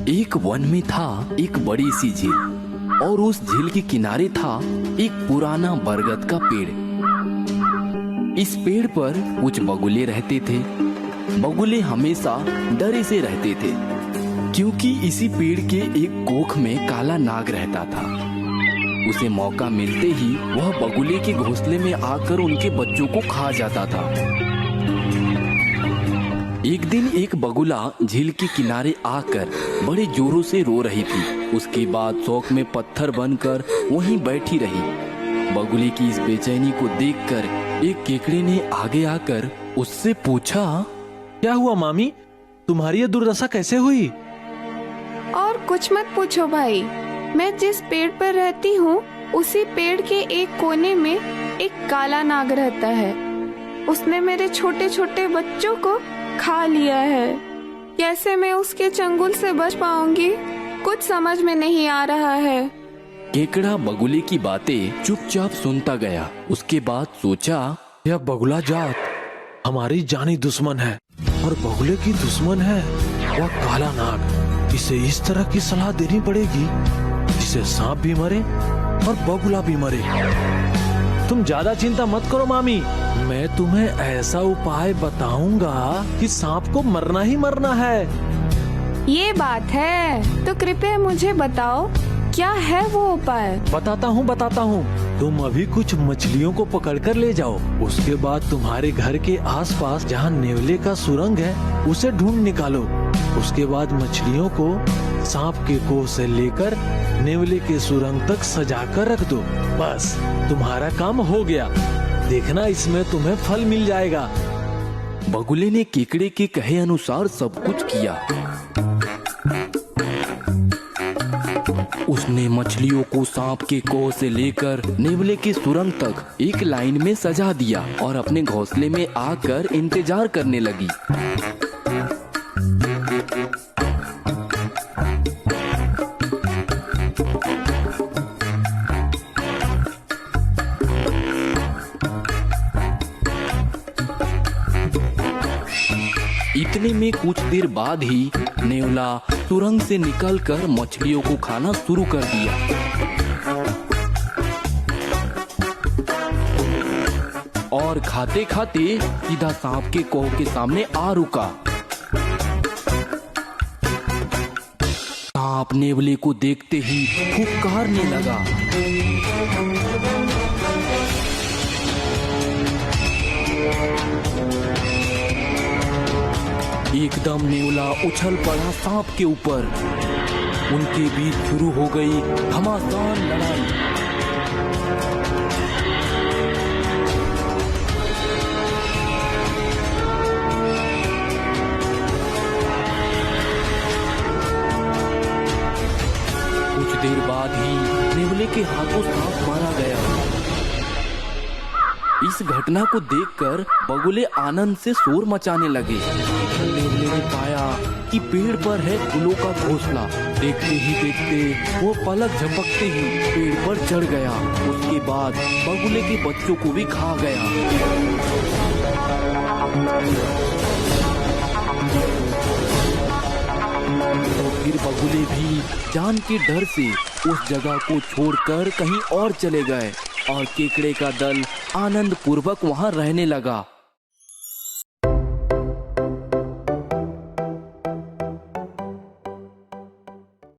एक वन में था एक बड़ी सी झील और उस झील के किनारे था एक पुराना बरगद का पेड़। इस पेड़ पर कुछ बगुले रहते थे। बगुले हमेशा डरे से रहते थे क्योंकि इसी पेड़ के एक कोख में काला नाग रहता था। उसे मौका मिलते ही वह बगुले के घोंसले में आकर उनके बच्चों को खा जाता था। एक दिन एक बगुला झील के किनारे आकर बड़े जोरों से रो रही थी। उसके बाद शौक में पत्थर बनकर वहीं बैठी रही। बगुले की इस बेचैनी को देखकर एक केकड़े ने आगे आकर उससे पूछा, क्या हुआ मामी, तुम्हारी ये दुर्दशा कैसे हुई? और कुछ मत पूछो भाई, मैं जिस पेड़ पर रहती हूँ उसी पेड़ के एक कोने में एक काला नाग रहता है। उसने मेरे छोटे छोटे बच्चों को खा लिया है। कैसे मैं उसके चंगुल से बच पाऊंगी, कुछ समझ में नहीं आ रहा है। केकड़ा बगुले की बातें चुपचाप सुनता गया। उसके बाद सोचा, यह बगुला जात हमारी जानी दुश्मन है और बगुले की दुश्मन है वह काला नाग। इसे इस तरह की सलाह देनी पड़ेगी जिसे सांप भी मरे और बगुला भी मरे। तुम ज्यादा चिंता मत करो मामी, मैं तुम्हें ऐसा उपाय बताऊंगा कि सांप को मरना ही मरना है। ये बात है तो कृपया मुझे बताओ, क्या है वो उपाय? बताता हूँ। तुम अभी कुछ मछलियों को पकड़कर ले जाओ। उसके बाद तुम्हारे घर के आसपास जहाँ नेवले का सुरंग है उसे ढूंढ निकालो। उसके बाद मछलियों को सांप के कोह से लेकर नेवले के सुरंग तक सजा कर रख दो। बस तुम्हारा काम हो गया। देखना इसमें तुम्हें फल मिल जाएगा। बगुले ने केकड़े के कहे अनुसार सब कुछ किया। उसने मछलियों को सांप के कोह से लेकर नेवले के सुरंग तक एक लाइन में सजा दिया और अपने घोंसले में आकर इंतजार करने लगी। इतने में कुछ देर बाद ही नेवला सुरंग से निकलकर मछलियों को खाना शुरू कर दिया। और खाते खाते सीधा सांप के कोह के सामने आ रुका। सांप नेवले को देखते ही फुफकारने लगा। एकदम नेवला उछल पड़ा सांप के ऊपर। उनके बीच शुरू हो गई घमासान लड़ाई। कुछ देर बाद ही नेवले के हाथों सांप मारा गया। इस घटना को देखकर बगुले आनंद से शोर मचाने लगे। नेवले ने पाया कि पेड़ पर है फूलों का घोंसला। देखते ही देखते वो पलक झपकते ही पेड़ पर चढ़ गया। उसके बाद बगुले के बच्चों को भी खा गया। तो फिर बगुले भी जान के डर से उस जगह को छोड़कर कहीं और चले गए और केकड़े का दल आनंद पूर्वक वहां रहने लगा।